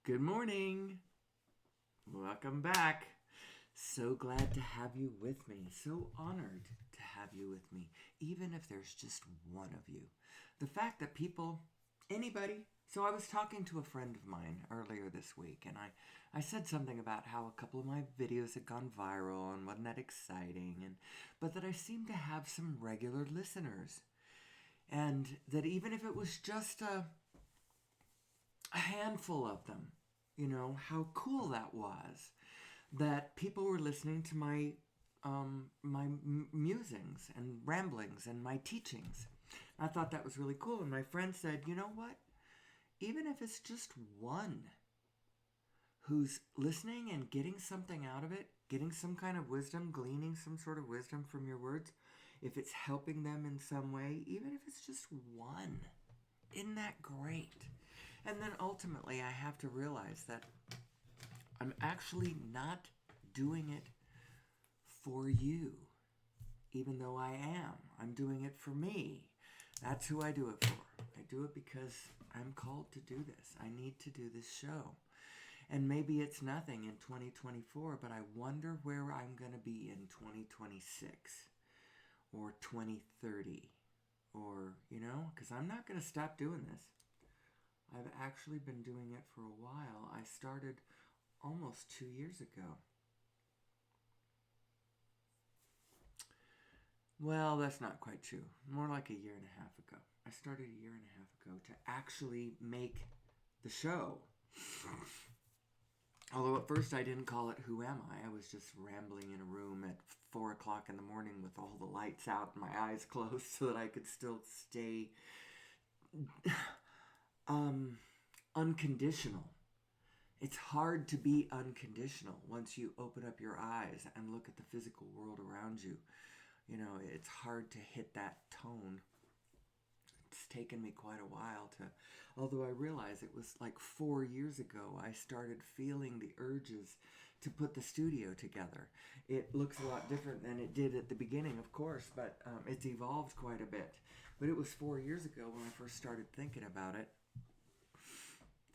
Good morning. Welcome back. So glad to have you with me. So honored to have you with me, even if there's just one of you. The fact that anybody. So I was talking to a friend of mine earlier this week, and I said something about how a couple of my videos had gone viral and wasn't that exciting, but that I seemed to have some regular listeners. And that even if it was just a handful of them, how cool that was, that people were listening to my musings and ramblings and my teachings. I thought that was really cool. And my friend said, you know what? Even if it's just one who's listening and getting something out of it, getting some kind of wisdom, gleaning some sort of wisdom from your words, if it's helping them in some way, even if it's just one, isn't that great? And then ultimately, I have to realize that I'm actually not doing it for you, even though I am. I'm doing it for me. That's who I do it for. I do it because I'm called to do this. I need to do this show. And maybe it's nothing in 2024, but I wonder where I'm going to be in 2026 or 2030. Or, because I'm not going to stop doing this. I've actually been doing it for a while. I started almost 2 years ago. Well, that's not quite true. More like a year and a half ago. I started a year and a half ago to actually make the show. Although at first I didn't call it Who Am I? I was just rambling in a room at 4 o'clock in the morning with all the lights out and my eyes closed so that I could still stay unconditional. It's hard to be unconditional once you open up your eyes and look at the physical world around you. It's hard to hit that tone. It's taken me quite a while although I realize it was like 4 years ago I started feeling the urges to put the studio together. It looks a lot different than it did at the beginning, of course, but it's evolved quite a bit. But it was 4 years ago when I first started thinking about it.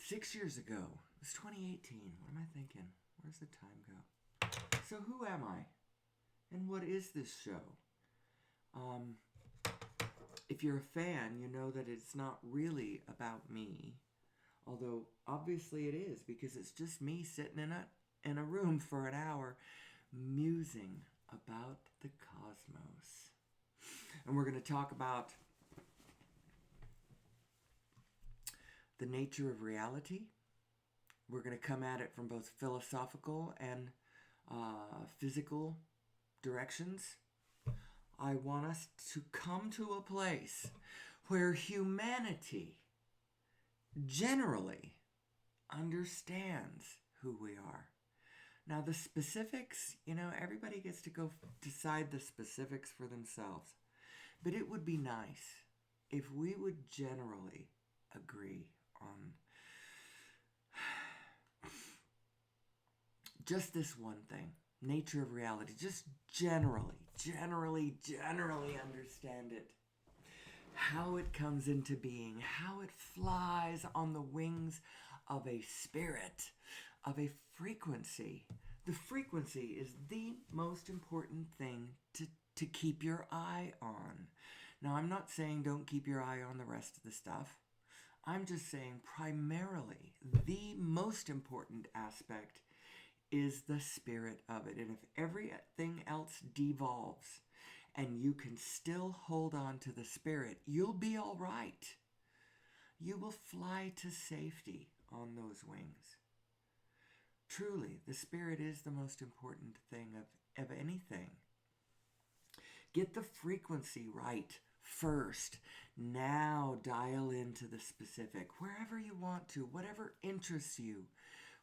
6 years ago. It was 2018. What am I thinking? Where's the time go? So who am I? And what is this show? If you're a fan, you know that it's not really about me. Although, obviously it is, because it's just me sitting in a room for an hour musing about the cosmos. And we're going to talk about the nature of reality. We're going to come at it from both philosophical and physical directions. I want us to come to a place where humanity generally understands who we are. Now, the specifics, everybody gets to go decide the specifics for themselves. But it would be nice if we would generally agree on just this one thing. Nature of reality. Just generally understand it. How it comes into being. How it flies on the wings of a spirit. Of a frequency. The frequency is the most important thing to keep your eye on. Now, I'm not saying don't keep your eye on the rest of the stuff. I'm just saying primarily the most important aspect is the spirit of it. And if everything else devolves and you can still hold on to the spirit, you'll be all right. You will fly to safety on those wings. Truly, the spirit is the most important thing of anything. Get the frequency right first. Now dial into the specific, wherever you want to, whatever interests you,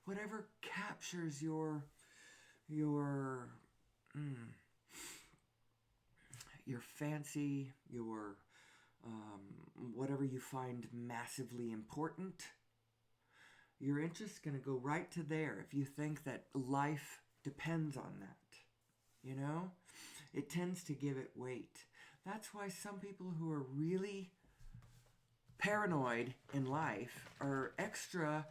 whatever captures your fancy, your whatever you find massively important. Your interest is going to go right to there if you think that life depends on that. It tends to give it weight. That's why some people who are really paranoid in life are extra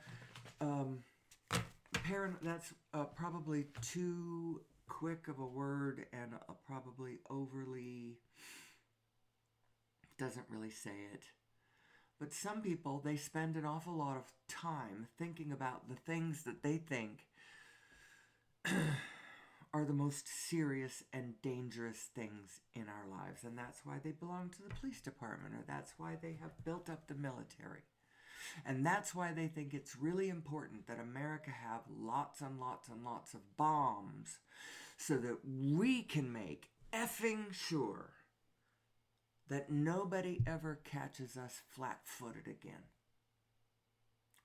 That's probably too quick of a word and probably overly doesn't really say it. But some people, they spend an awful lot of time thinking about the things that they think are the most serious and dangerous things in our lives. And that's why they belong to the police department, or that's why they have built up the military. And that's why they think it's really important that America have lots and lots and lots of bombs so that we can make effing sure that nobody ever catches us flat-footed again.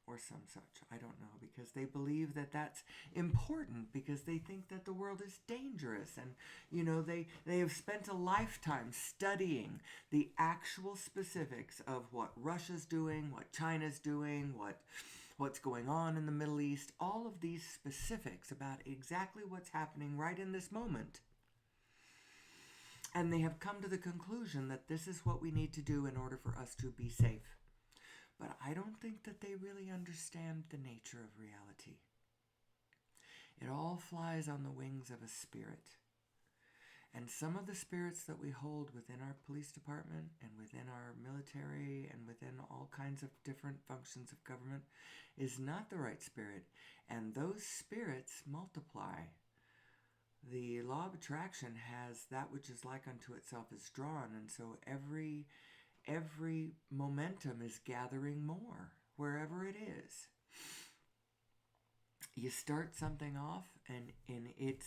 Or some such. I don't know, because they believe that that's important, because they think that the world is dangerous. And, they have spent a lifetime studying the actual specifics of what Russia's doing, what China's doing, what's going on in the Middle East, all of these specifics about exactly what's happening right in this moment. And they have come to the conclusion that this is what we need to do in order for us to be safe. But I don't think that they really understand the nature of reality. It all flies on the wings of a spirit. And some of the spirits that we hold within our police department and within our military and within all kinds of different functions of government is not the right spirit. And those spirits multiply. The law of attraction has that which is like unto itself is drawn. And so every momentum is gathering more wherever it is. You start something off and it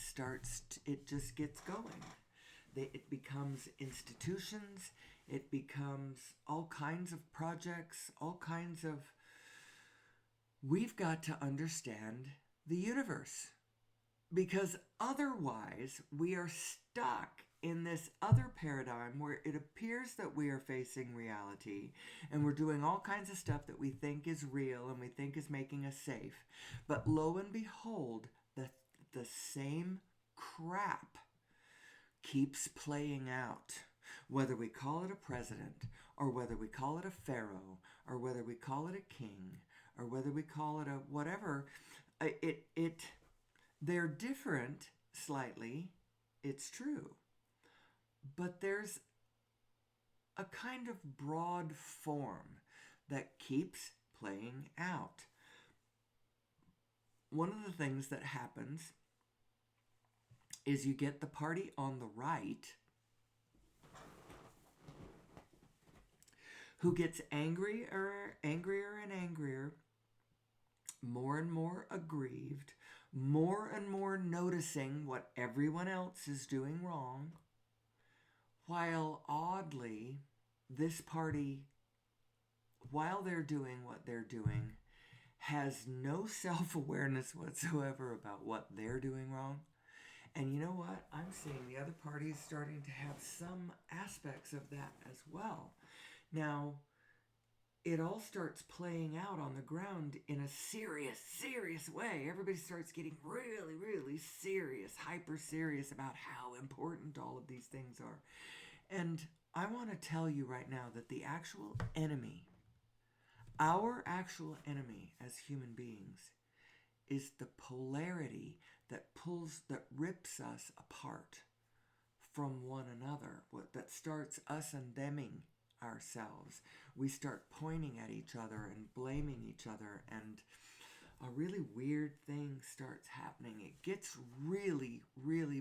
just gets going. It becomes institutions, it becomes all kinds of projects, we've got to understand the universe, because otherwise we are stuck in this other paradigm where it appears that we are facing reality and we're doing all kinds of stuff that we think is real and we think is making us safe. But lo and behold, the same crap keeps playing out. Whether we call it a president, or whether we call it a pharaoh, or whether we call it a king, or whether we call it a whatever, they're different slightly, it's true. But there's a kind of broad form that keeps playing out. One of the things that happens is you get the party on the right who gets angrier and angrier, more and more aggrieved, more and more noticing what everyone else is doing wrong, while oddly, this party, while they're doing what they're doing, has no self-awareness whatsoever about what they're doing wrong. And you know what? I'm seeing the other party is starting to have some aspects of that as well. Now, it all starts playing out on the ground in a serious way. Everybody starts getting really serious, hyper serious about how important all of these things are. And I want to tell you right now that the actual enemy, our actual enemy as human beings, is the polarity that rips us apart from one another, that starts us and theming ourselves. We start pointing at each other and blaming each other, and a really weird thing starts happening. It gets really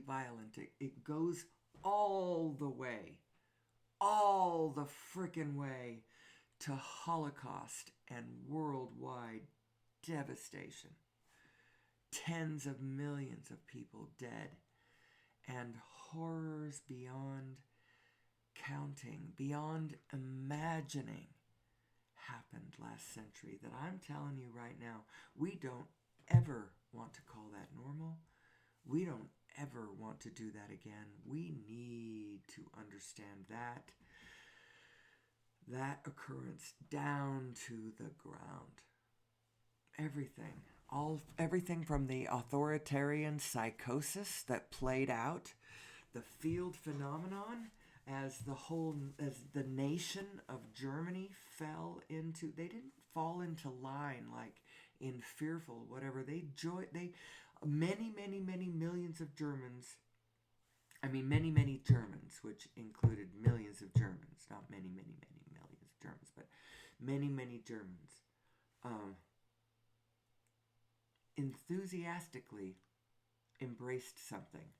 violent. It goes all the frickin' way to Holocaust and worldwide devastation. Tens of millions of people dead, and horrors beyond counting, beyond imagining, happened last century that I'm telling you right now, we don't ever want to call that normal. We don't ever want to do that again. We need to understand that occurrence down to the ground. Everything from the authoritarian psychosis that played out, the field phenomenon, as the nation of Germany they didn't fall into line like in fearful, whatever. Many millions of Germans, many Germans, which included millions of Germans, not many millions of Germans, but many Germans, um, enthusiastically embraced something.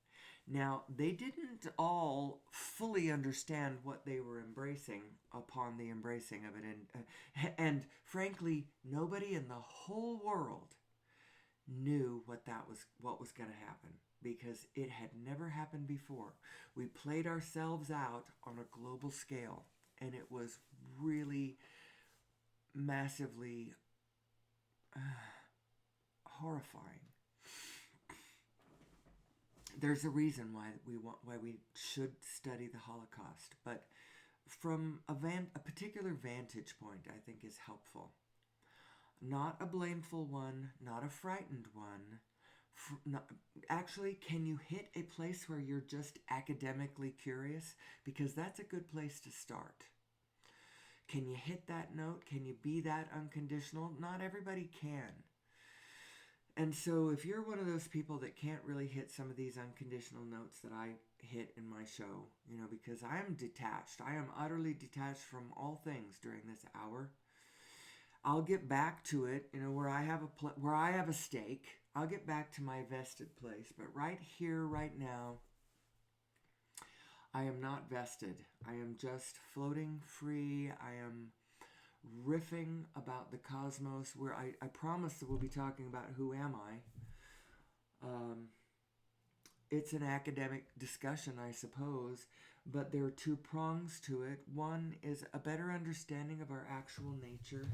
Now, they didn't all fully understand what they were embracing upon the embracing of it. And frankly, nobody in the whole world knew what was going to happen, because it had never happened before. We played ourselves out on a global scale, and it was really massively horrifying. There's a reason why we should study the Holocaust, but from a particular vantage point, I think is helpful. Not a blameful one, not a frightened one. Actually, can you hit a place where you're just academically curious? Because that's a good place to start. Can you hit that note? Can you be that unconditional? Not everybody can. And so if you're one of those people that can't really hit some of these unconditional notes that I hit in my show, because I am detached. I am utterly detached from all things during this hour. I'll get back to it, where I have a stake. I'll get back to my vested place. But right here, right now, I am not vested. I am just floating free. I am riffing about the cosmos, where I promise that we'll be talking about who am I. It's an academic discussion, I suppose, but there are two prongs to it. One is a better understanding of our actual nature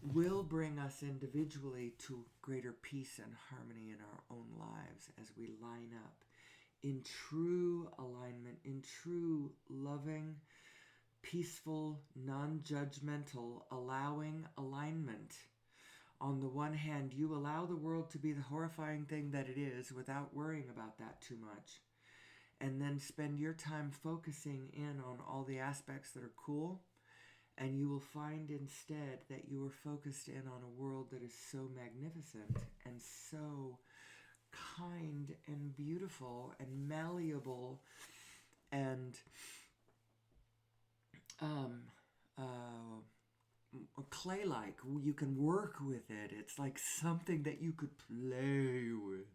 will bring us individually to greater peace and harmony in our own lives as we line up in true alignment, in true loving, peaceful, non-judgmental, allowing alignment. On the one hand, you allow the world to be the horrifying thing that it is without worrying about that too much. And then spend your time focusing in on all the aspects that are cool. And you will find instead that you are focused in on a world that is so magnificent and so kind and beautiful and malleable and clay-like. You can work with it. It's like something that you could play with.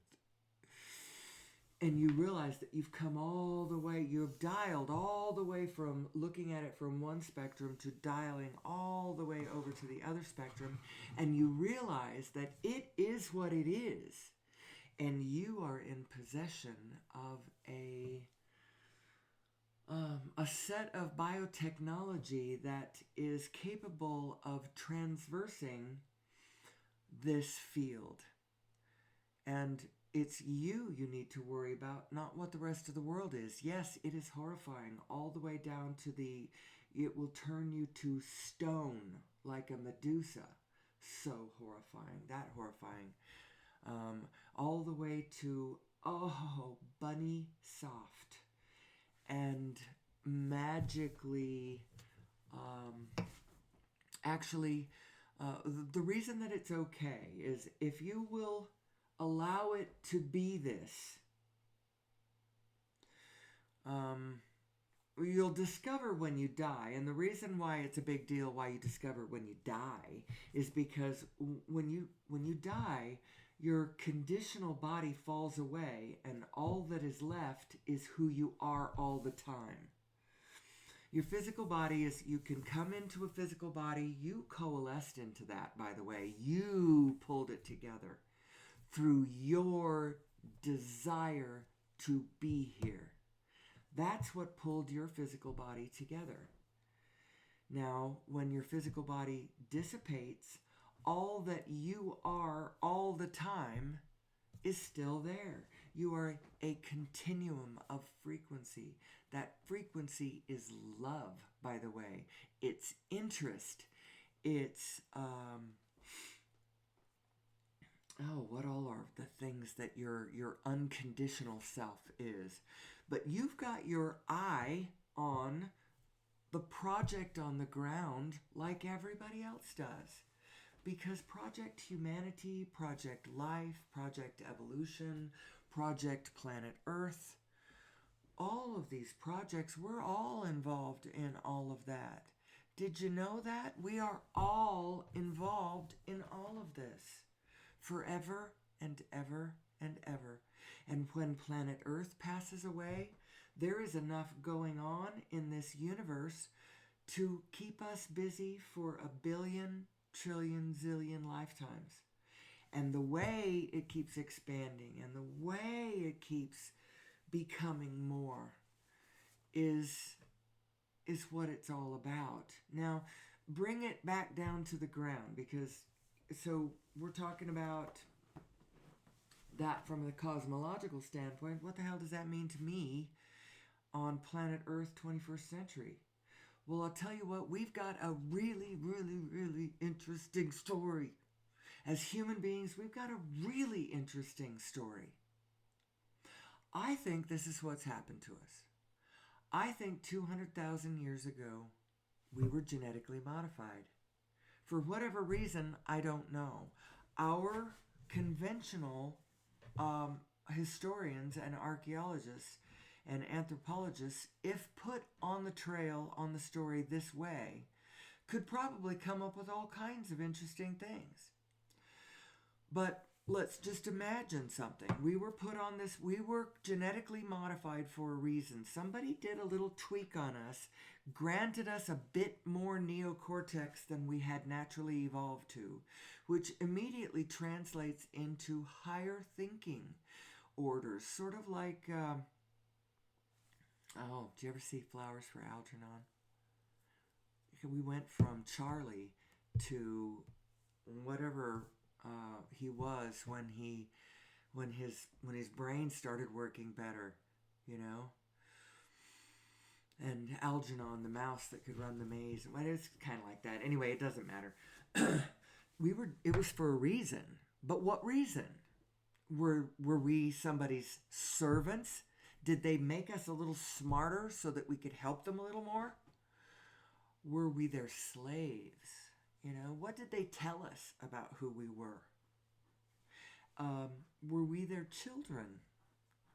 And you realize that you've come all the way, you've dialed all the way from looking at it from one spectrum to dialing all the way over to the other spectrum. And you realize that it is what it is. And you are in possession of a set of biotechnology that is capable of transversing this field. And it's you need to worry about, not what the rest of the world is. Yes, it is horrifying, all the way down to it will turn you to stone like a Medusa. So horrifying, that horrifying. All the way to, bunny soft. And magically, the reason that it's okay is if you will allow it to be this, you'll discover when you die. And the reason why it's a big deal, why you discover when you die, is because when you die, your conditional body falls away, and all that is left is who you are all the time. Your physical body is, you can come into a physical body, you coalesced into that, by the way. You pulled it together through your desire to be here. That's what pulled your physical body together. Now, when your physical body dissipates, all that you are all the time is still there. You are a continuum of frequency. That frequency is love, by the way. It's interest. It's, what all are the things that your unconditional self is. But you've got your eye on the project on the ground like everybody else does. Because Project Humanity, Project Life, Project Evolution, Project Planet Earth, all of these projects, we're all involved in all of that. Did you know that? We are all involved in all of this forever and ever and ever. And when planet Earth passes away, there is enough going on in this universe to keep us busy for a billion, trillion, zillion lifetimes. And the way it keeps expanding and the way it keeps becoming more is what it's all about. Now, bring it back down to the ground, because so we're talking about that from a cosmological standpoint. What the hell does that mean to me on planet Earth 21st century? Well, I'll tell you what, we've got a really, really, really interesting story. As human beings, we've got a really interesting story. I think this is what's happened to us. I think 200,000 years ago, we were genetically modified. For whatever reason, I don't know. Our conventional historians and archaeologists and anthropologists, if put on the trail on the story this way, could probably come up with all kinds of interesting things. But let's just imagine something. We were put on this, we were genetically modified for a reason. Somebody did a little tweak on us, granted us a bit more neocortex than we had naturally evolved to, which immediately translates into higher thinking orders. Sort of like, do you ever see Flowers for Algernon? We went from Charlie to whatever he was when his brain started working better, you know. And Algernon, the mouse that could run the maze. Well, it's kind of like that. Anyway, it doesn't matter. It was for a reason. But what reason? Were we somebody's servants? Did they make us a little smarter so that we could help them a little more? Were we their slaves? You know, what did they tell us about who we were? Were we their children?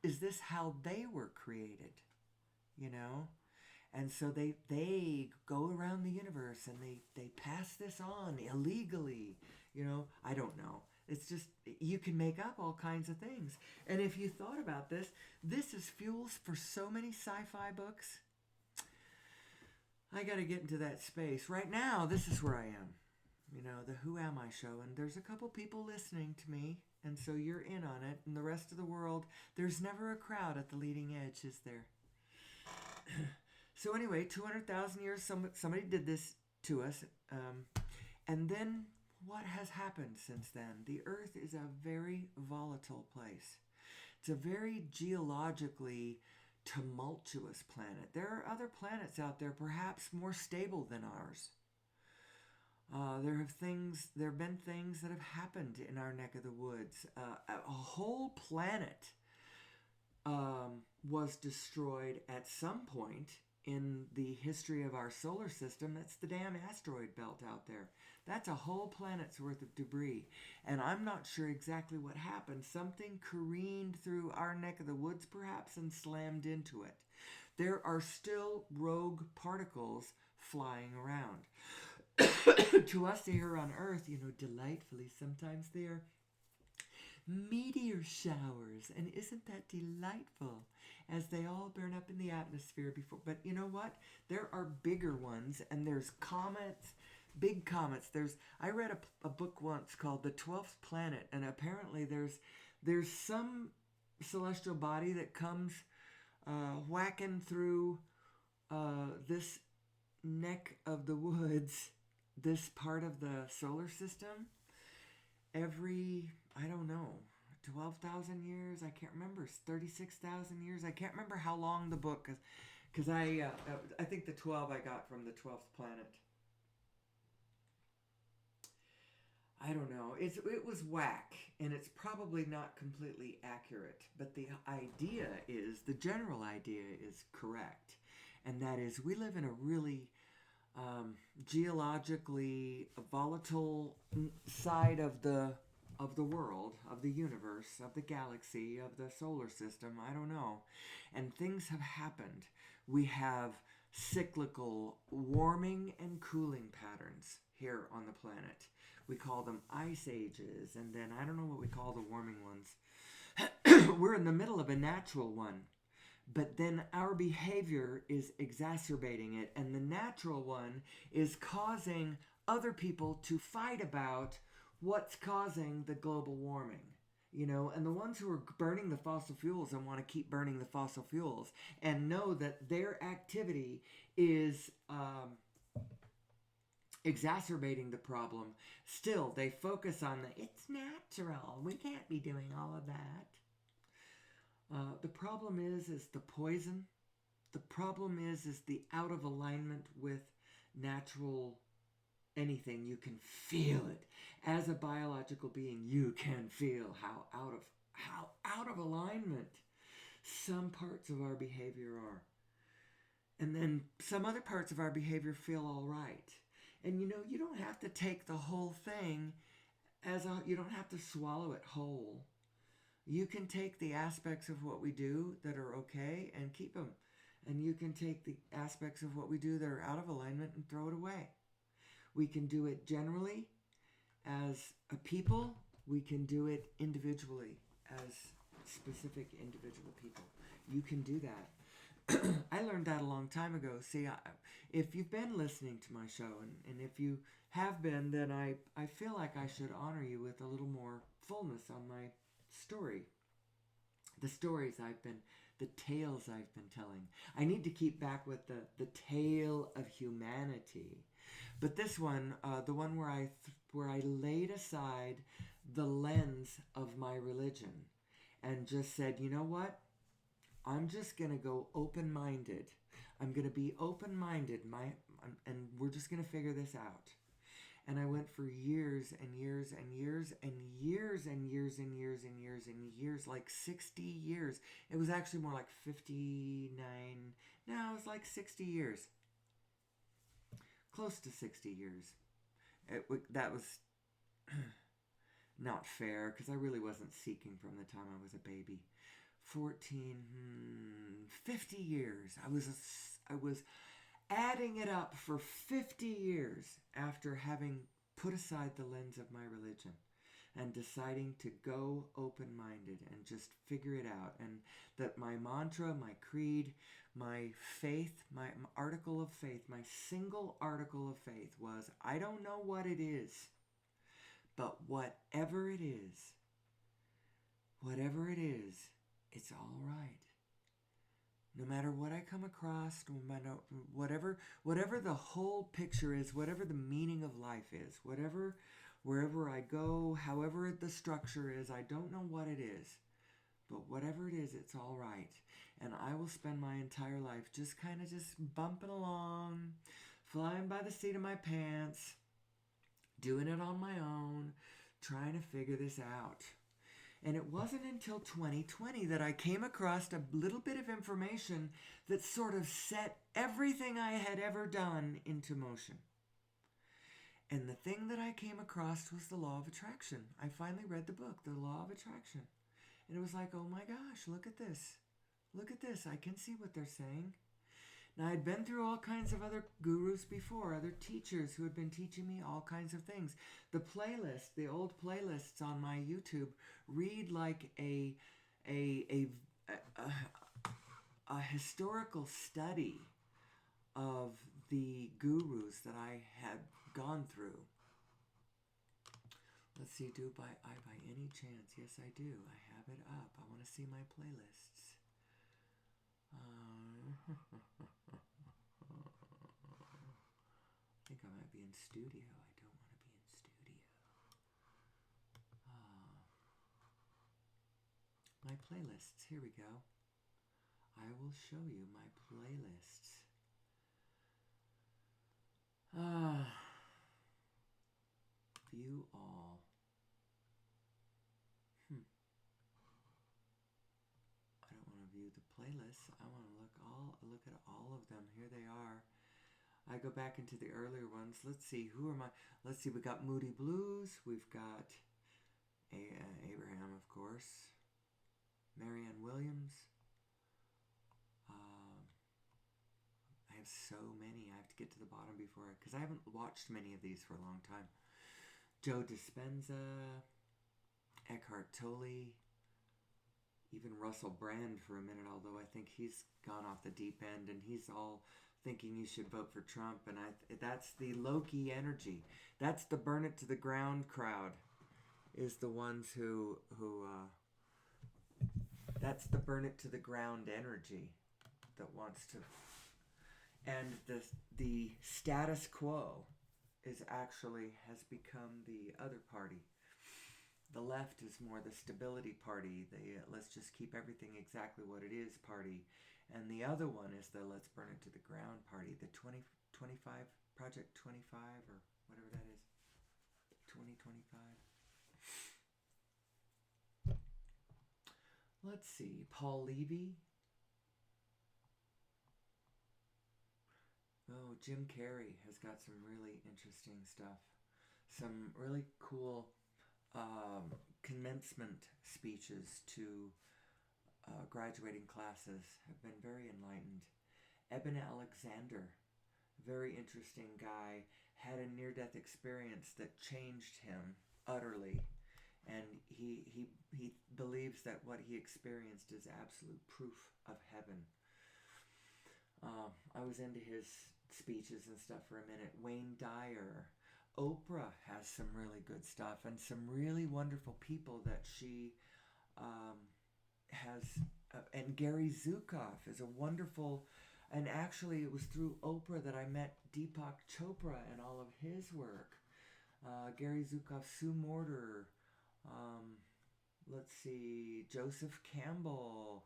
Is this how they were created? You know? And so they go around the universe and they pass this on illegally. You know, I don't know. It's just, you can make up all kinds of things. And if you thought about this, this is fuels for so many sci-fi books. I got to get into that space. Right now, this is where I am. You know, the Who Am I show. And there's a couple people listening to me. And so you're in on it. And the rest of the world, there's never a crowd at the leading edge, is there? So anyway, 200,000 years, somebody did this to us. And then what has happened since then? The Earth is a very volatile place. It's a very geologically tumultuous planet. There are other planets out there perhaps more stable than ours. There have been things that have happened in our neck of the woods. A whole planet was destroyed at some point in the history of our solar system. That's the damn asteroid belt out there. That's a whole planet's worth of debris. And I'm not sure exactly what happened. Something careened through our neck of the woods perhaps and slammed into it. There are still rogue particles flying around. To us here on Earth, you know, delightfully, sometimes they're meteor showers. And isn't that delightful? As they all burn up in the atmosphere before. But you know what? There are bigger ones, and there's comets, big comets. I read a book once called The 12th Planet, and apparently there's some celestial body that comes whacking through this neck of the woods, this part of the solar system, every, I don't know, 12,000 years, I can't remember, 36,000 years, I can't remember how long the book, because I think the 12 I got from the 12th Planet. I don't know, it was whack, and it's probably not completely accurate, but the general idea is correct, and that is we live in a really geologically volatile side of the world, of the universe, of the galaxy, of the solar system. I don't know. And things have happened. We have cyclical warming and cooling patterns here on the planet. We call them ice ages, and then I don't know what we call the warming ones. We're in the middle of a natural one, but then our behavior is exacerbating it, and the natural one is causing other people to fight about what's causing the global warming. You know, and the ones who are burning the fossil fuels and want to keep burning the fossil fuels and know that their activity is exacerbating the problem, still they focus on the it's natural, we can't be doing all of that. The problem is the poison. The problem is the out of alignment with natural anything. You can feel it. As a biological being, you can feel how out of alignment some parts of our behavior are. And then some other parts of our behavior feel all right. And you know, you don't have to take the whole thing you don't have to swallow it whole. You can take the aspects of what we do that are okay and keep them. And you can take the aspects of what we do that are out of alignment and throw it away. We can do it generally as a people. We can do it individually as specific individual people. You can do that. I learned that a long time ago. See, if you've been listening to my show, and if you have been, then I feel like I should honor you with a little more fullness on my story. The stories the tales I've been telling. I need to keep back with the tale of humanity. But this one, the one where I laid aside the lens of my religion and just said, you know what? I'm just going to go open-minded. I'm going to be open-minded, and we're just going to figure this out. And I went for years and years and years and years and years and years and years and years, like 60 years. It was actually more like 59. No, it was like 60 years. Close to 60 years. That was not fair, because I really wasn't seeking from the time I was a baby. 50 years. I was adding it up for 50 years after having put aside the lens of my religion and deciding to go open-minded and just figure it out. And that my mantra, my creed, my faith, my article of faith, my single article of faith was, I don't know what it is, but whatever it is, it's all right. No matter what I come across, no matter whatever the whole picture is, whatever the meaning of life is, wherever I go, however the structure is, I don't know what it is, but whatever it is, it's all right. And I will spend my entire life just kind of just bumping along, flying by the seat of my pants, doing it on my own, trying to figure this out. And it wasn't until 2020 that I came across a little bit of information that sort of set everything I had ever done into motion. And the thing that I came across was the law of attraction. I finally read the book, The Law of Attraction. And it was like, oh my gosh, look at this. Look at this. I can see what they're saying. Now, I'd been through all kinds of other gurus before, other teachers who had been teaching me all kinds of things. The playlist, the old playlists on my YouTube, read like a historical study of the gurus that I had gone through. Let's see, do I by any chance? Yes, I do. I have it up. I want to see my playlists. I think I might be in studio. I don't want to be in studio. My playlists. Here we go. I will show you my playlists. View all. I don't want to view the playlists. I want to look at all of them. Here they are. I go back into the earlier ones. Let's see, who are my... Let's see, we got Moody Blues. We've got Abraham, of course. Marianne Williams. I have so many. I have to get to the bottom before because I haven't watched many of these for a long time. Joe Dispenza, Eckhart Tolle, even Russell Brand for a minute, although I think he's gone off the deep end and he's all thinking you should vote for Trump. And that's the Loki energy. That's the burn it to the ground crowd, is the ones who that's the burn it to the ground energy that wants to. And the status quo has become the other party. The left is more the stability party, the let's just keep everything exactly what it is party. And the other one is the let's burn it to the ground party, the 2025, Project 25 or whatever that is, 2025. Let's see, Paul Levy. Oh, Jim Carrey has got some really interesting stuff. Some really cool commencement speeches to graduating classes have been very enlightened. Eben Alexander, very interesting guy, had a near-death experience that changed him utterly. And he believes that what he experienced is absolute proof of heaven. I was into his speeches and stuff for a minute. Wayne Dyer. Oprah has some really good stuff and some really wonderful people that she has. And Gary Zukav is a wonderful... And actually, it was through Oprah that I met Deepak Chopra and all of his work. Gary Zukav, Sue Morter. Let's see, Joseph Campbell,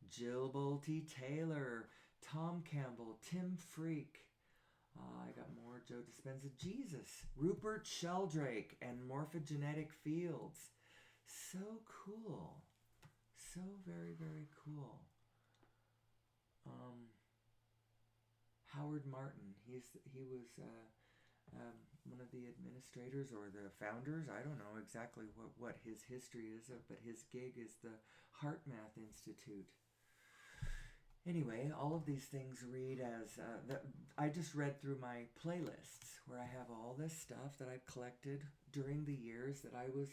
Jill Bolte Taylor, Tom Campbell, Tim Freak. I got more. Joe Dispenza, Jesus, Rupert Sheldrake, and Morphogenetic Fields. So cool. So very, very cool. Howard Martin. He was one of the administrators or the founders. I don't know exactly what his history is, but his gig is the Heart Math Institute. Anyway, all of these things read as... I just read through my playlists where I have all this stuff that I've collected during the years that I was,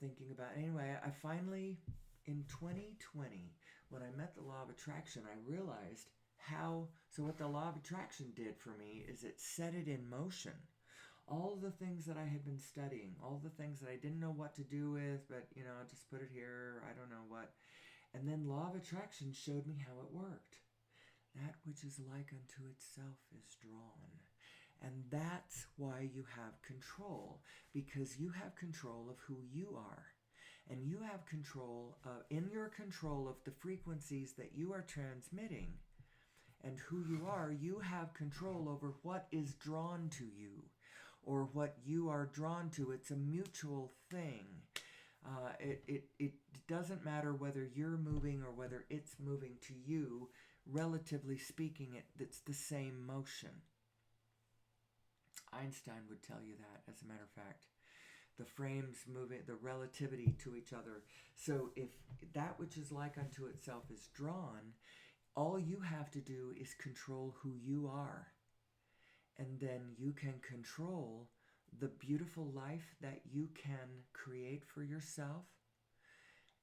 thinking about. Anyway, I finally, in 2020, when I met the Law of Attraction, I realized how... So what the Law of Attraction did for me is it set it in motion. All the things that I had been studying, all the things that I didn't know what to do with, but, just put it here, I don't know what... And then Law of Attraction showed me how it worked. That which is like unto itself is drawn. And that's why you have control. Because you have control of who you are. And you have control in your control of the frequencies that you are transmitting. And who you are, you have control over what is drawn to you. Or what you are drawn to. It's a mutual thing. It doesn't matter whether you're moving or whether it's moving to you. Relatively speaking, it's the same motion. Einstein would tell you that, as a matter of fact. The frames moving, the relativity to each other. So if that which is like unto itself is drawn, all you have to do is control who you are. And then you can control the beautiful life that you can create for yourself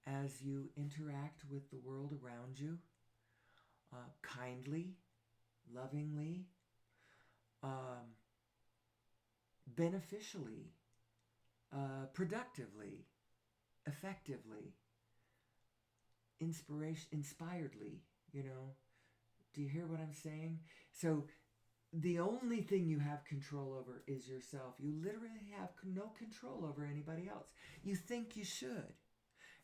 as you interact with the world around you, kindly, lovingly, beneficially, productively, effectively, inspiredly, Do you hear what I'm saying? So the only thing you have control over is yourself. You literally have no control over anybody else. You think you should.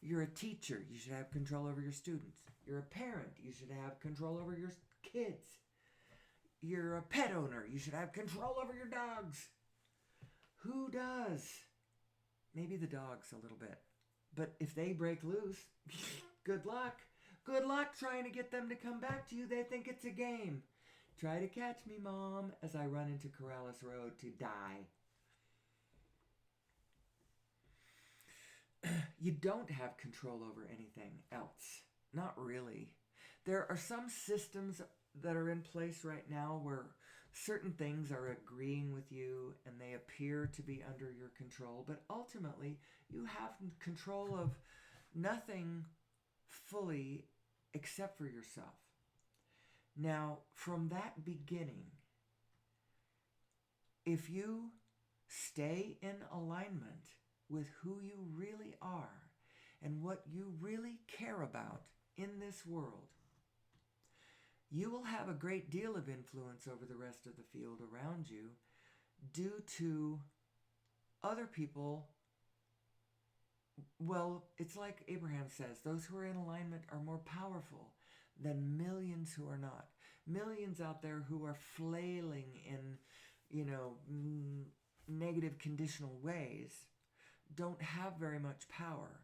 You're a teacher. You should have control over your students. You're a parent. You should have control over your kids. You're a pet owner. You should have control over your dogs. Who does? Maybe the dogs a little bit. But if they break loose, good luck. Good luck trying to get them to come back to you. They think it's a game. Try to catch me, Mom, as I run into Corrales Road to die. You don't have control over anything else. Not really. There are some systems that are in place right now where certain things are agreeing with you and they appear to be under your control, but ultimately you have control of nothing fully except for yourself. Now, from that beginning, if you stay in alignment with who you really are and what you really care about in this world, you will have a great deal of influence over the rest of the field around you due to other people. Well, it's like Abraham says, those who are in alignment are more powerful than millions who are not. Millions out there who are flailing in, negative conditional ways don't have very much power.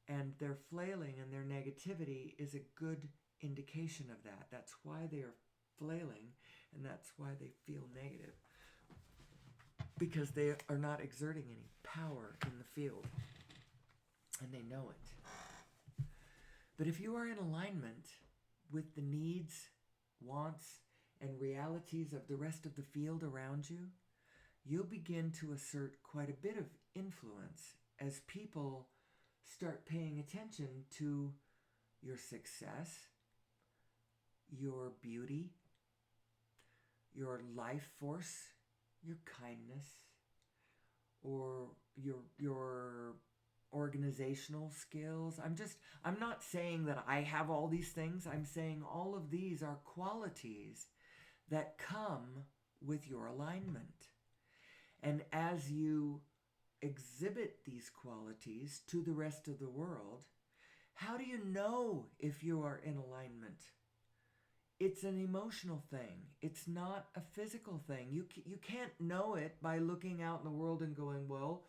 And their flailing and their negativity is a good indication of that. That's why they are flailing, and that's why they feel negative. Because they are not exerting any power in the field. And they know it. But if you are in alignment with the needs, wants, and realities of the rest of the field around you, you'll begin to assert quite a bit of influence as people start paying attention to your success, your beauty, your life force, your kindness, or your organizational skills. I'm not saying that I have all these things. I'm saying all of these are qualities that come with your alignment. And as you exhibit these qualities to the rest of the world, how do you know if you are in alignment? It's an emotional thing. It's not a physical thing. You can't know it by looking out in the world and going, well,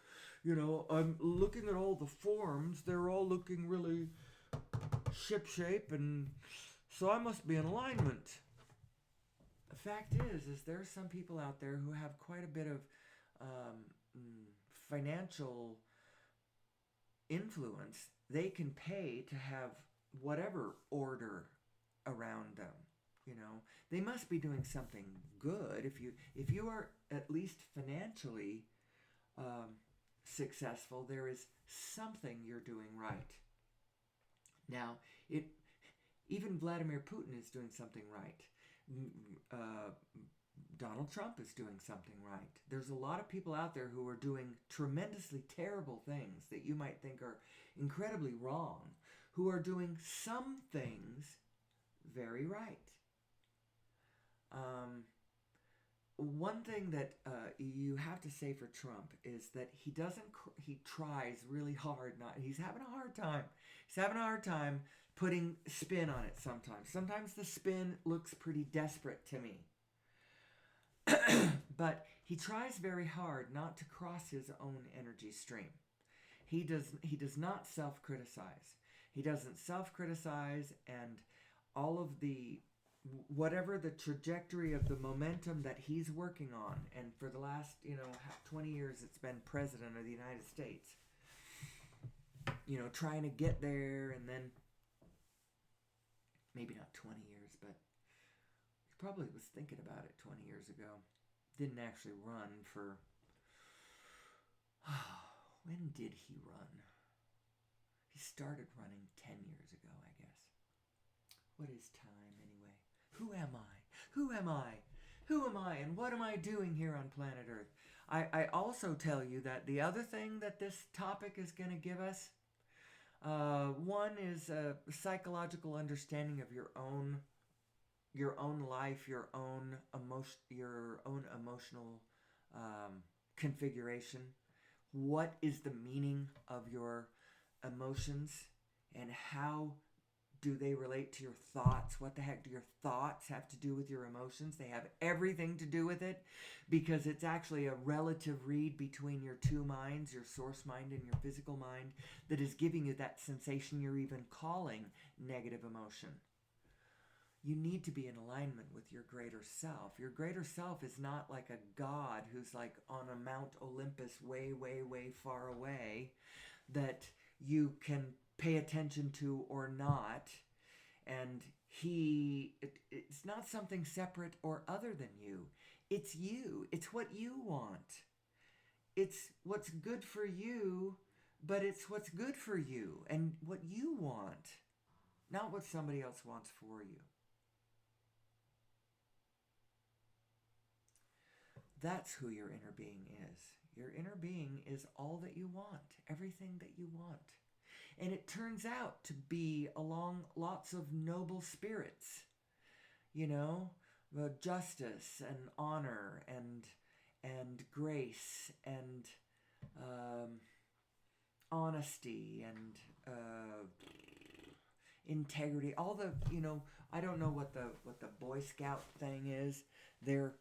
I'm looking at all the forms. They're all looking really ship-shape, and so I must be in alignment. The fact is there are some people out there who have quite a bit of financial influence. They can pay to have whatever order around them. They must be doing something good. If you are at least financially successful, there is something you're doing right. Now, even Vladimir Putin is doing something right. Donald Trump is doing something right. There's a lot of people out there who are doing tremendously terrible things that you might think are incredibly wrong, who are doing some things very right. One thing that you have to say for Trump is that he tries really hard. He's having a hard time. He's having a hard time putting spin on it sometimes. Sometimes the spin looks pretty desperate to me. But he tries very hard not to cross his own energy stream. He does not self-criticize. He doesn't self-criticize, and all of whatever the trajectory of the momentum that he's working on, and for the last 20 years it's been president of the United States, trying to get there, and then maybe not 20 years, but he probably was thinking about it 20 years ago. Didn't actually run for when did he run? He started running 10 years ago, I guess. What is time anyway? Who am I? Who am I? Who am I? And what am I doing here on planet Earth? I also tell you that the other thing that this topic is going to give us, one is a psychological understanding of your own life, your own emotional configuration. What is the meaning of your emotions, and how do they relate to your thoughts? What the heck do your thoughts have to do with your emotions? They have everything to do with it, because it's actually a relative read between your two minds, your source mind and your physical mind, that is giving you that sensation you're even calling negative emotion. you need to be in alignment with your greater self. Your greater self is not like a god who's like on a Mount Olympus way, way, way far away that you can pay attention to or not. And it's not something separate or other than you. It's you. It's what you want. It's what's good for you, but it's what's good for you and what you want, not what somebody else wants for you. That's who your inner being is. Your inner being is all that you want, everything that you want. And it turns out to be along lots of noble spirits, you know, justice and honor and grace and honesty and integrity. All the, I don't know what the Boy Scout thing is. They're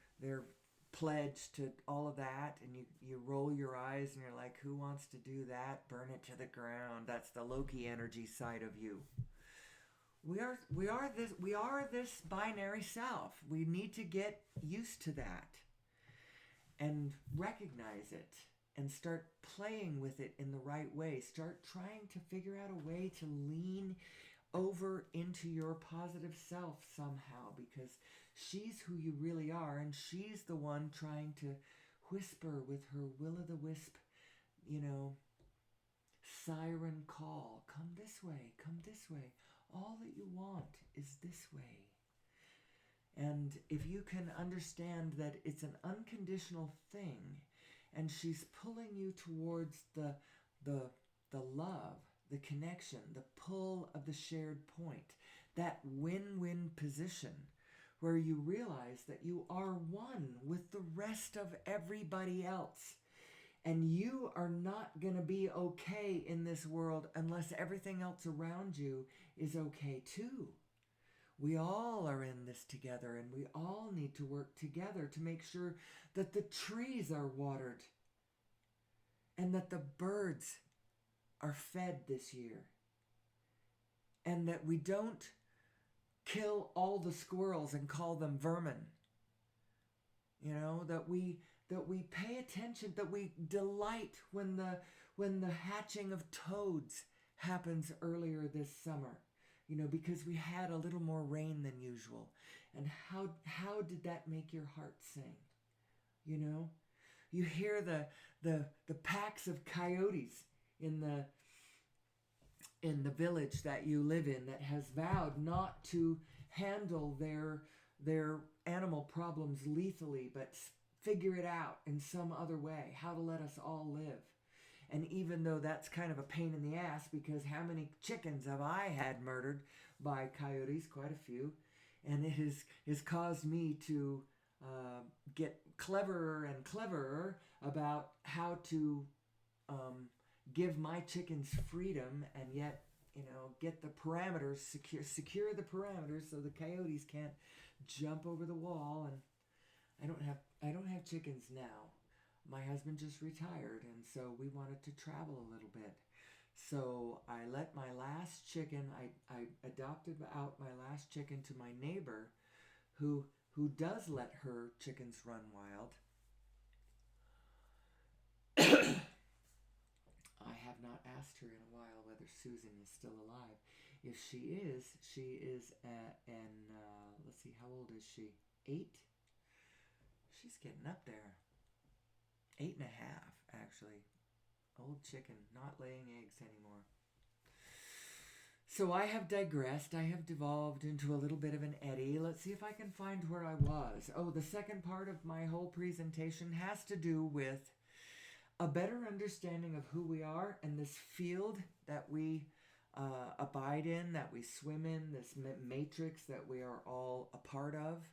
pledged to all of that, and you roll your eyes and you're like, who wants to do that? Burn it to the ground. That's the Loki energy side of you. We are this binary self. We need to get used to that and recognize it and start playing with it in the right way. Start trying to figure out a way to lean over into your positive self somehow, because she's who you really are, and she's the one trying to whisper with her will-o'-the-wisp, siren call. Come this way, come this way. All that you want is this way. And if you can understand that it's an unconditional thing, and she's pulling you towards the love, the connection, the pull of the shared point, that win-win position where you realize that you are one with the rest of everybody else. And you are not going to be okay in this world unless everything else around you is okay too. We all are in this together, and we all need to work together to make sure that the trees are watered and that the birds are fed this year, and that we don't kill all the squirrels and call them vermin. That we pay attention, that we delight when the hatching of toads happens earlier this summer, because we had a little more rain than usual. And how did that make your heart sing? You hear the packs of coyotes in the village that you live in that has vowed not to handle their animal problems lethally, but figure it out in some other way, how to let us all live. And even though that's kind of a pain in the ass, because how many chickens have I had murdered by coyotes? Quite a few. And it has caused me to get cleverer and cleverer about how to give my chickens freedom, and yet get the parameters secure the parameters so the coyotes can't jump over the wall. And I don't have chickens now. My husband just retired, and so we wanted to travel a little bit. So I let my last chicken, I adopted out my last chicken to my neighbor who does let her chickens run wild. I have not asked her in a while whether Susan is still alive. If she is let's see, how old is she? 8? She's getting up there. 8.5, actually. Old chicken, not laying eggs anymore. So I have digressed. I have devolved into a little bit of an eddy. Let's see if I can find where I was. Oh, the second part of my whole presentation has to do with a better understanding of who we are and this field that we abide in, that we swim in, this matrix that we are all a part of,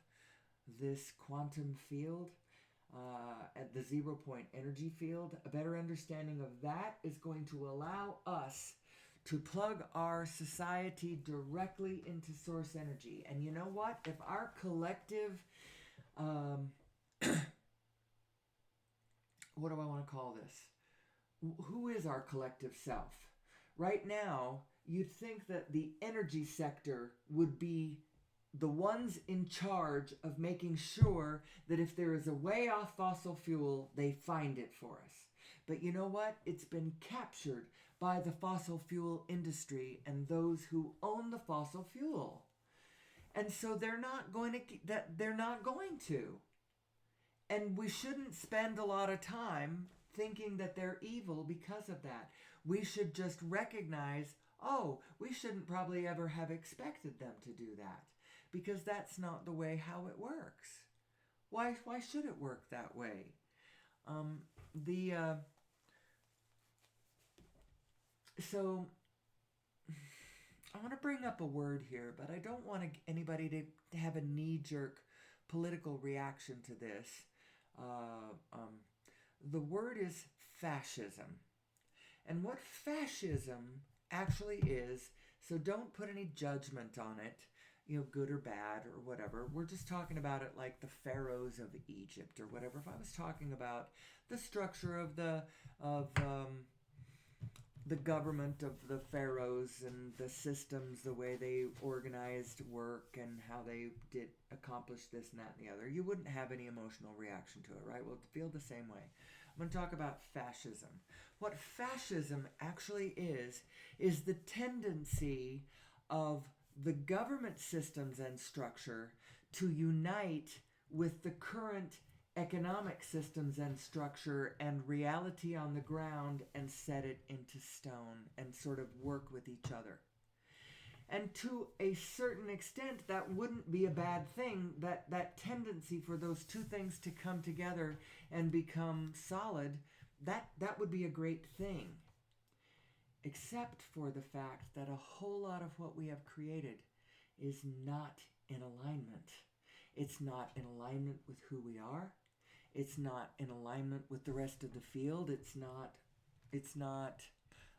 this quantum field, at the 0 point energy field. A better understanding of that is going to allow us to plug our society directly into source energy. And you know what? If our collective, what do I want to call this? Who is our collective self? Right now, you'd think that the energy sector would be the ones in charge of making sure that if there is a way off fossil fuel, they find it for us. But you know what? It's been captured by the fossil fuel industry and those who own the fossil fuel. And so they're not going to. And we shouldn't spend a lot of time thinking that they're evil because of that. We should just recognize, oh, we shouldn't probably ever have expected them to do that, because that's not the way how it works. Why should it work that way? So I want to bring up a word here, but I don't want anybody to have a knee-jerk political reaction to this. The word is fascism. And what fascism actually is, so don't put any judgment on it, good or bad or whatever. We're just talking about it like the pharaohs of Egypt or whatever. If I was talking about the structure of the government of the pharaohs and the systems, the way they organized work and how they did accomplish this and that and the other, you wouldn't have any emotional reaction to it, right? Well, feel the same way. I'm going to talk about fascism. What fascism actually is the tendency of the government systems and structure to unite with the current economic systems and structure and reality on the ground and set it into stone and sort of work with each other. And to a certain extent, that wouldn't be a bad thing, that tendency for those two things to come together and become solid, that would be a great thing. Except for the fact that a whole lot of what we have created is not in alignment. It's not in alignment with who we are. It's not in alignment with the rest of the field. It's not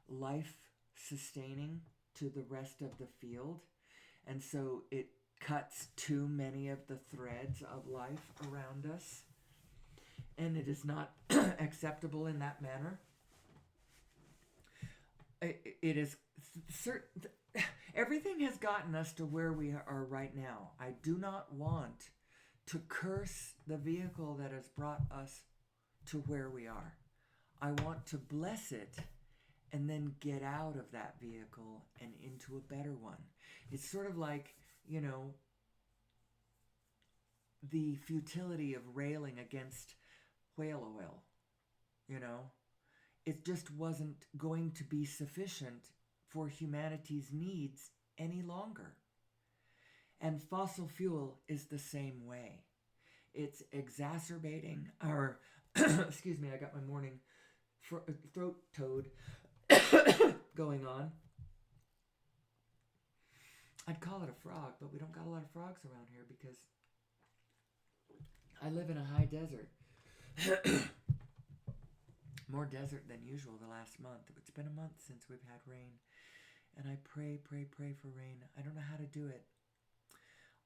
life sustaining to the rest of the field. And so it cuts too many of the threads of life around us. And it is not acceptable in that manner. It is certain. Everything has gotten us to where we are right now. I do not want to curse the vehicle that has brought us to where we are. I want to bless it and then get out of that vehicle and into a better one. It's sort of like, the futility of railing against whale oil. It just wasn't going to be sufficient for humanity's needs any longer. And fossil fuel is the same way. It's exacerbating our, excuse me, I got my morning throat toad going on. I'd call it a frog, but we don't got a lot of frogs around here because I live in a high desert. More desert than usual the last month. It's been a month since we've had rain. And I pray for rain. I don't know how to do it.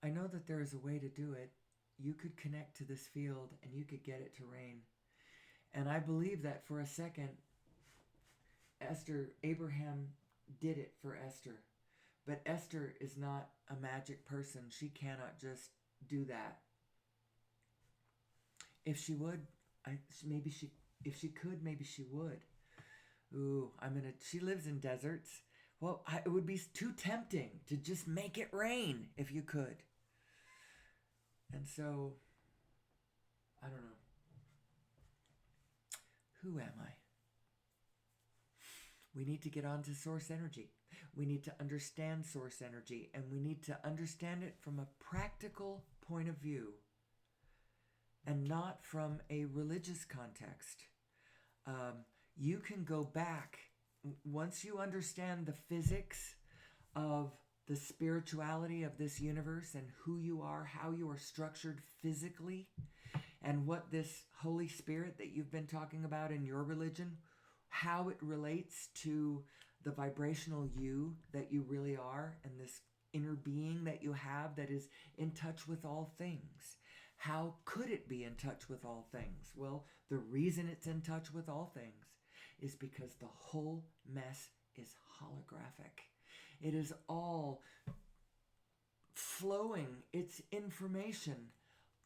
I know that there is a way to do it. You could connect to this field and you could get it to rain. And I believe that for a second, Abraham did it for Esther. But Esther is not a magic person. She cannot just do that. If she would, if she could, maybe she would. Ooh, she lives in deserts. Well, it would be too tempting to just make it rain if you could. And so, I don't know. Who am I? We need to get onto source energy. We need to understand source energy, and we need to understand it from a practical point of view and not from a religious context. You can go back, once you understand the physics of the spirituality of this universe and who you are, how you are structured physically, and what this Holy Spirit that you've been talking about in your religion, how it relates to the vibrational you that you really are and this inner being that you have that is in touch with all things. How could it be in touch with all things? Well, the reason it's in touch with all things is because the whole mess is holographic. It is all flowing its information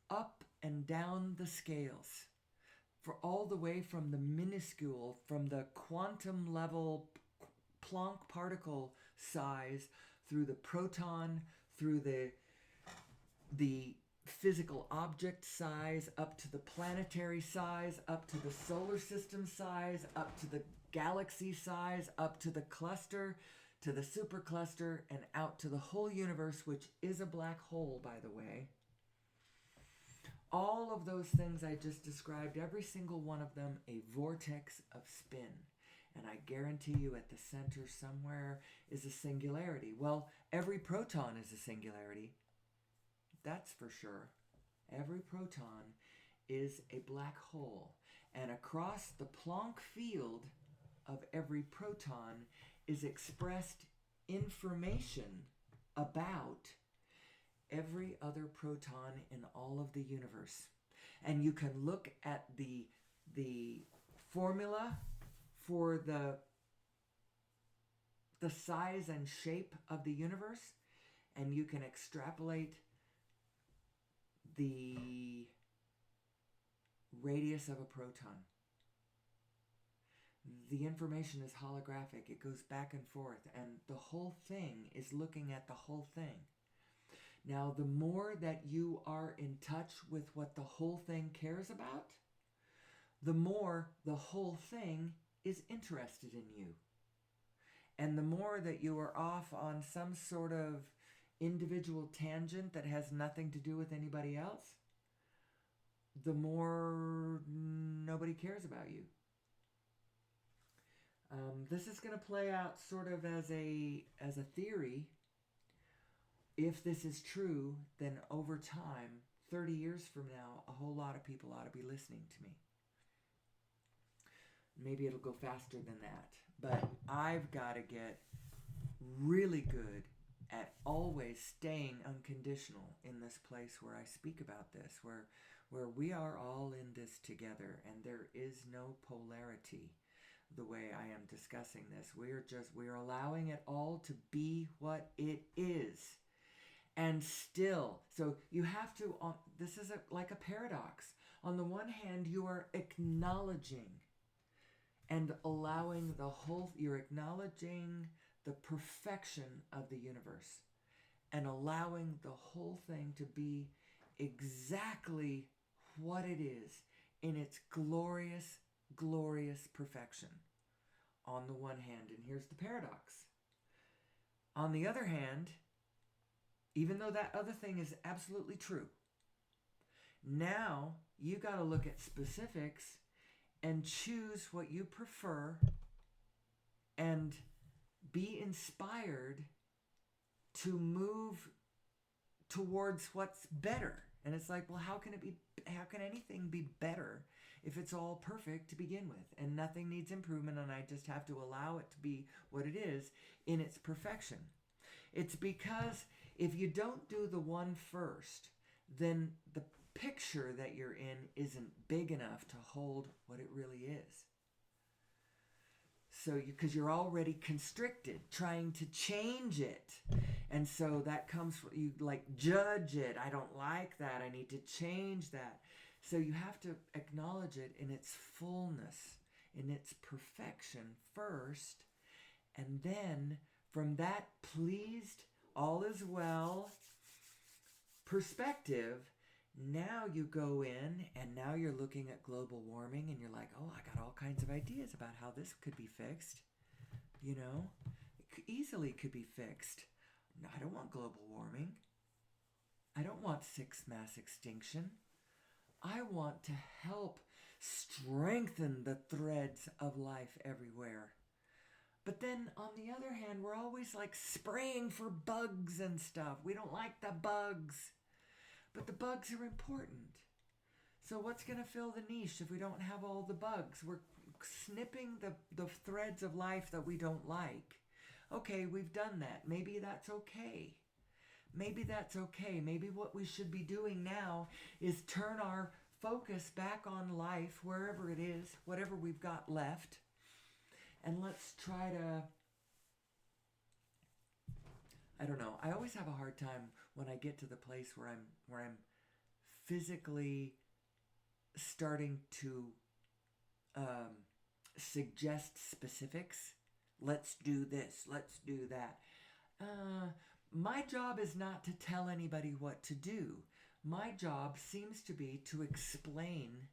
up and down the scales, for all the way from the minuscule, from the quantum level Planck particle size, through the proton, through the physical object size, up to the planetary size, up to the solar system size, up to the galaxy size, up to the cluster, to the supercluster, and out to the whole universe, which is a black hole, by the way. All of those things I just described, every single one of them, a vortex of spin. And I guarantee you at the center somewhere is a singularity. Well, every proton is a singularity. That's for sure. Every proton is a black hole. And across the Planck field of every proton is expressed information about every other proton in all of the universe. And you can look at the formula for the size and shape of the universe, and you can extrapolate the radius of a proton. The information is holographic. It goes back and forth, and the whole thing is looking at the whole thing. Now, the more that you are in touch with what the whole thing cares about, the more the whole thing is interested in you. And the more that you are off on some sort of individual tangent that has nothing to do with anybody else, the more nobody cares about you. This is going to play out sort of as a theory. If this is true, then over time, 30 years from now, a whole lot of people ought to be listening to me. Maybe it'll go faster than that. But I've got to get really good at always staying unconditional in this place where I speak about this, where we are all in this together and there is no polarity the way I am discussing this. We're allowing it all to be what it is. And still, so you have to, this is like a paradox. On the one hand, you are acknowledging and allowing you're acknowledging the perfection of the universe and allowing the whole thing to be exactly what it is in its glorious, glorious perfection. On the one hand, and here's the paradox. On the other hand, even though that other thing is absolutely true, now you got to look at specifics and choose what you prefer and be inspired to move towards what's better. And it's like, well, how can anything be better if it's all perfect to begin with and nothing needs improvement and I just have to allow it to be what it is in its perfection? It's because if you don't do the one first, then the picture that you're in isn't big enough to hold what it really is. So because you're already constricted, trying to change it. And so that comes from, you like judge it. I don't like that. I need to change that. So you have to acknowledge it in its fullness, in its perfection first. And then from that pleased, all is well perspective, now you go in and now you're looking at global warming and you're like, oh, I got all kinds of ideas about how this could be fixed. You know, it easily could be fixed. No, I don't want global warming. I don't want sixth mass extinction. I want to help strengthen the threads of life everywhere. But then on the other hand, we're always like spraying for bugs and stuff. We don't like the bugs. But the bugs are important. So what's going to fill the niche if we don't have all the bugs? We're snipping the threads of life that we don't like. Okay, we've done that. Maybe that's okay. Maybe that's okay. Maybe what we should be doing now is turn our focus back on life, wherever it is, whatever we've got left. And let's try to, I don't know, I always have a hard time when I get to the place where I'm physically starting to suggest specifics. Let's do this. Let's do that. My job is not to tell anybody what to do. My job seems to be to explain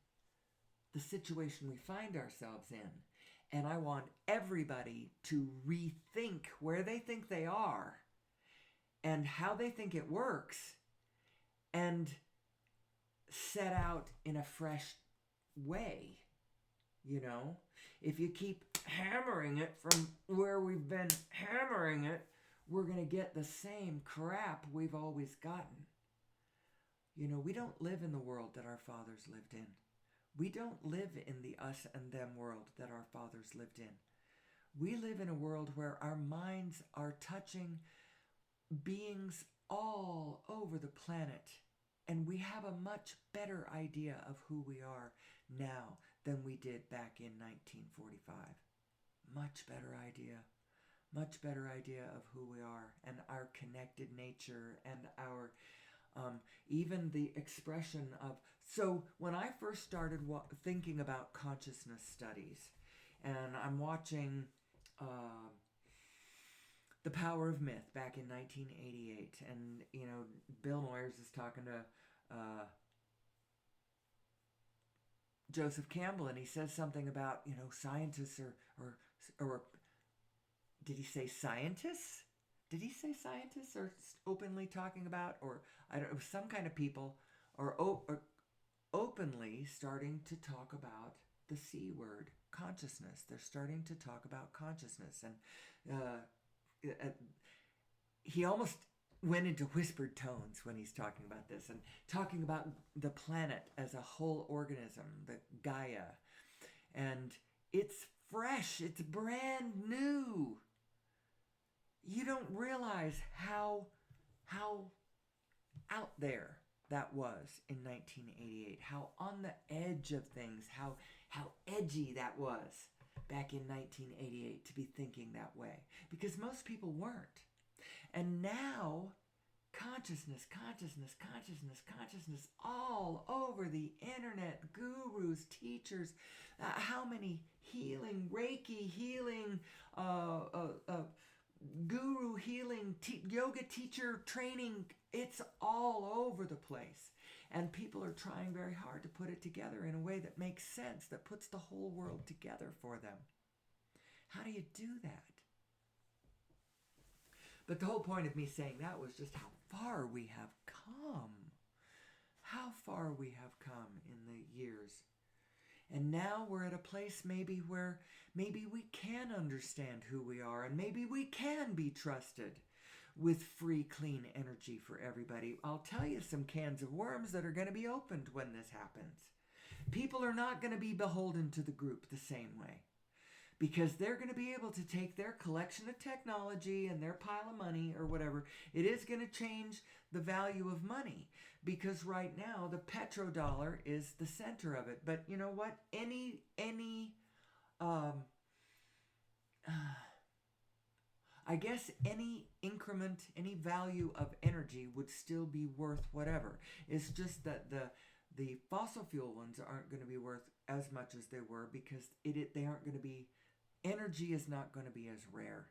the situation we find ourselves in. And I want everybody to rethink where they think they are and how they think it works and set out in a fresh way. You know, if you keep hammering it from where we've been hammering it, we're going to get the same crap we've always gotten. You know, we don't live in the world that our fathers lived in. We don't live in the us and them world that our fathers lived in. We live in a world where our minds are touching beings all over the planet. And we have a much better idea of who we are now than we did back in 1945. Much better idea. Much better idea of who we are and our connected nature and our even the expression of... So when I first started thinking about consciousness studies, and I'm watching The Power of Myth back in 1988, and you know, Bill Moyers is talking to Joseph Campbell, and he says something about, you know, scientists or did he say scientists? Did he say scientists are openly talking about, or I don't know, some kind of people or openly starting to talk about the C word, consciousness. They're starting to talk about consciousness, and he almost went into whispered tones when he's talking about this and talking about the planet as a whole organism, the Gaia, and it's fresh, it's brand new. You don't realize how out there that was in 1988, how on the edge of things, how edgy that was back in 1988 to be thinking that way, because most people weren't. And now consciousness all over the internet, gurus, teachers, how many healing, Reiki healing, guru healing, yoga teacher training, it's all over the place. And people are trying very hard to put it together in a way that makes sense, that puts the whole world together for them. How do you do that? But the whole point of me saying that was just how far we have come. How far we have come in the years. And now we're at a place maybe where maybe we can understand who we are, and maybe we can be trusted with free, clean energy for everybody. I'll tell you some cans of worms that are going to be opened when this happens. People are not going to be beholden to the group the same way, because they're going to be able to take their collection of technology and their pile of money or whatever. It is going to change the value of money, because right now the petrodollar is the center of it. But you know what? I guess any increment, any value of energy would still be worth whatever. It's just that the fossil fuel ones aren't going to be worth as much as they were, because they aren't going to be... Energy is not going to be as rare.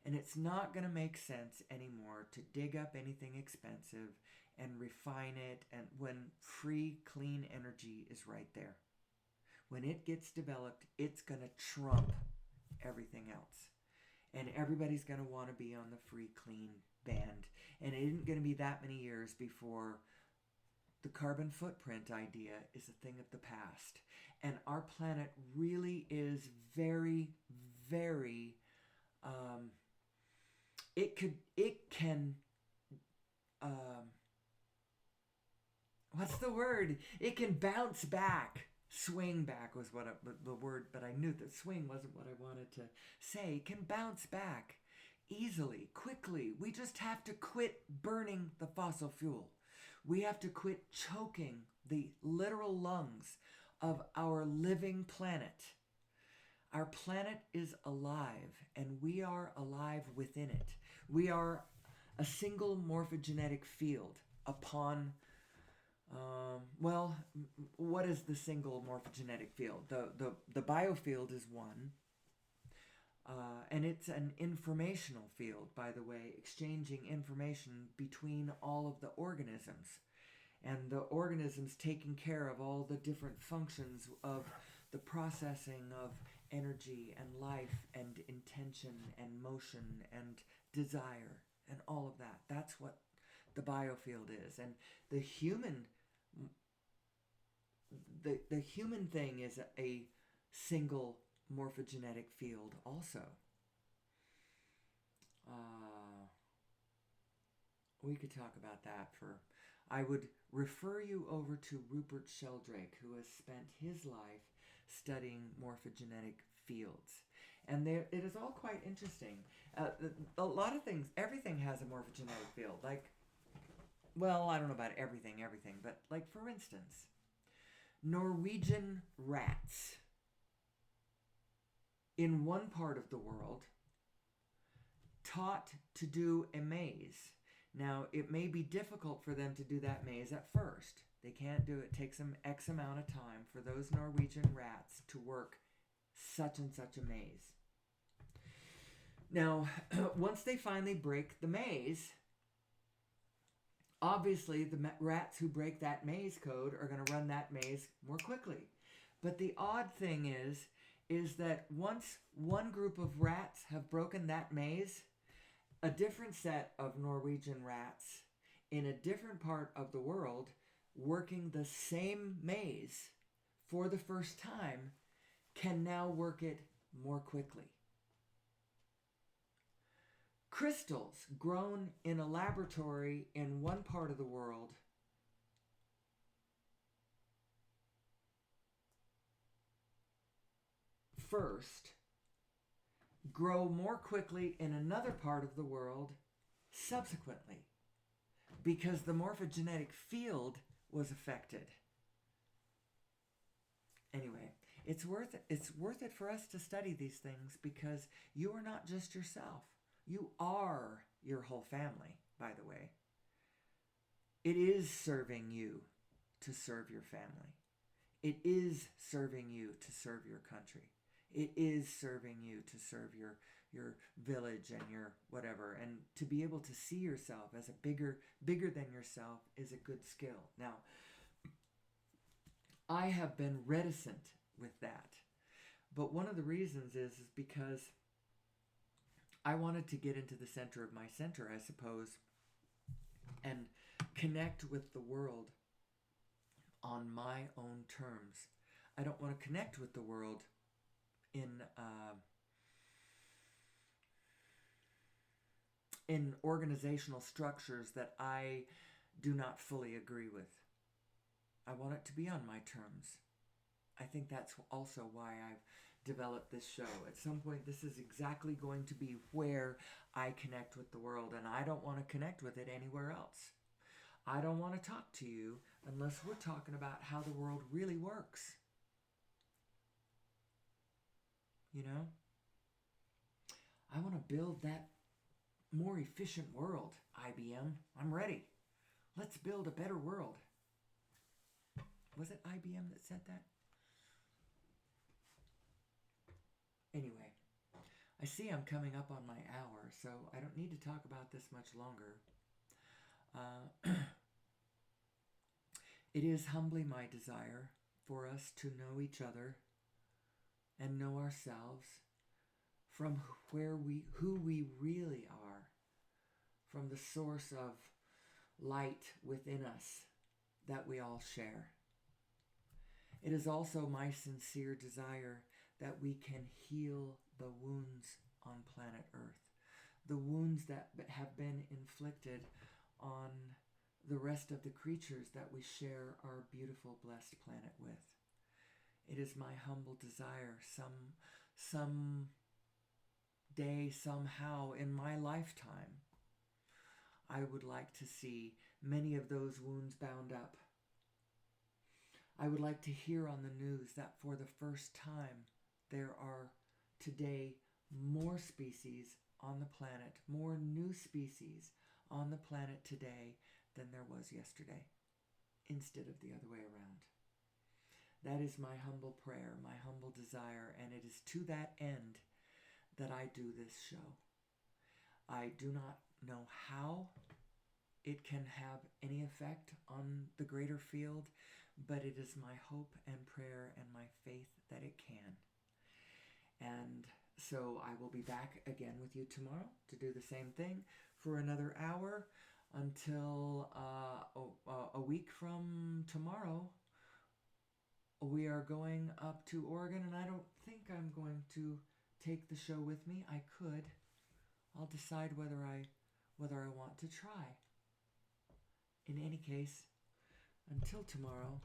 And it's not going to make sense anymore to dig up anything expensive and refine it, and when free, clean energy is right there. When it gets developed, it's going to trump everything else. And everybody's going to want to be on the free, clean band. And it isn't going to be that many years before the carbon footprint idea is a thing of the past. And our planet really is very, very... what's the word? It can bounce back. Swing back was the word, but I knew that swing wasn't what I wanted to say. It can bounce back easily, quickly. We just have to quit burning the fossil fuel. We have to quit choking the literal lungs of our living planet. Our planet is alive, and we are alive within it. We are a single morphogenetic field upon, well, what is the single morphogenetic field? The biofield is one, and it's an informational field, by the way, exchanging information between all of the organisms. And the organisms taking care of all the different functions of the processing of energy and life and intention and motion and desire and all of that. That's what the biofield is. And the human the human thing is a single morphogenetic field also. We could talk about that for... I would refer you over to Rupert Sheldrake, who has spent his life studying morphogenetic fields. And it is all quite interesting. A lot of things, everything has a morphogenetic field. Like, well, I don't know about everything, but like, for instance, Norwegian rats in one part of the world taught to do a maze. Now, it may be difficult for them to do that maze at first. They can't do it. It takes them X amount of time for those Norwegian rats to work such and such a maze. Now, once they finally break the maze, obviously the rats who break that maze code are going to run that maze more quickly. But the odd thing is that once one group of rats have broken that maze, a different set of Norwegian rats in a different part of the world working the same maze for the first time can now work it more quickly. Crystals grown in a laboratory in one part of the world first grow more quickly in another part of the world subsequently, because the morphogenetic field was affected. Anyway, it's worth it for us to study these things, because you are not just yourself. You are your whole family, by the way. It is serving you to serve your family. It is serving you to serve your country. It is serving you to serve your village and your whatever. And to be able to see yourself as a bigger than yourself is a good skill. Now, I have been reticent with that. But one of the reasons is because I wanted to get into the center of my center, I suppose, and connect with the world on my own terms. I don't want to connect with the world in organizational structures that I do not fully agree with. I want it to be on my terms. I think that's also why I've developed this show. At some point, this is exactly going to be where I connect with the world, and I don't want to connect with it anywhere else. I don't want to talk to you unless we're talking about how the world really works. You know? I want to build that more efficient world, IBM. I'm ready. Let's build a better world. Was it IBM that said that? Anyway, I see I'm coming up on my hour, so I don't need to talk about this much longer. It is humbly my desire for us to know each other and know ourselves from who we really are, from the source of light within us that we all share. It is also my sincere desire that we can heal the wounds on planet Earth, the wounds that have been inflicted on the rest of the creatures that we share our beautiful, blessed planet with. It is my humble desire some day, somehow in my lifetime, I would like to see many of those wounds bound up. I would like to hear on the news that for the first time there are today more species on the planet, more new species on the planet today than there was yesterday, instead of the other way around. That is my humble prayer, my humble desire, and it is to that end that I do this show. I do not know how it can have any effect on the greater field, but it is my hope and prayer and my faith that it can. And so I will be back again with you tomorrow to do the same thing for another hour until a week from tomorrow. We are going up to Oregon, and I don't think I'm going to take the show with me. I could. I'll decide whether I want to try. In any case, until tomorrow,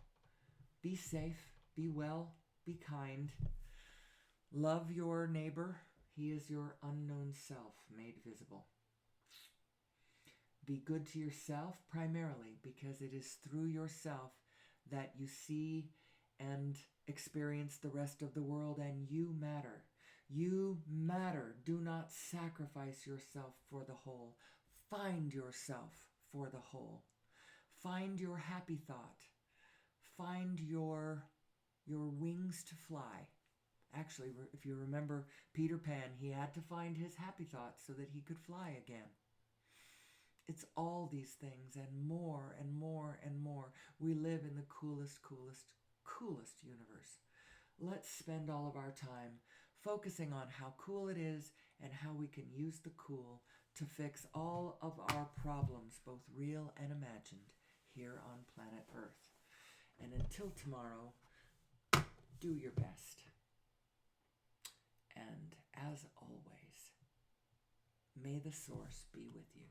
be safe, be well, be kind. Love your neighbor. He is your unknown self made visible. Be good to yourself primarily, because it is through yourself that you see and experience the rest of the world, and you matter. You matter. Do not sacrifice yourself for the whole. Find yourself for the whole. Find your happy thought. Find your wings to fly. Actually, if you remember Peter Pan, he had to find his happy thought so that he could fly again. It's all these things and more and more and more. We live in the coolest universe. Let's spend all of our time focusing on how cool it is and how we can use the cool to fix all of our problems, both real and imagined, here on planet Earth. And until tomorrow, do your best. And as always, may the source be with you.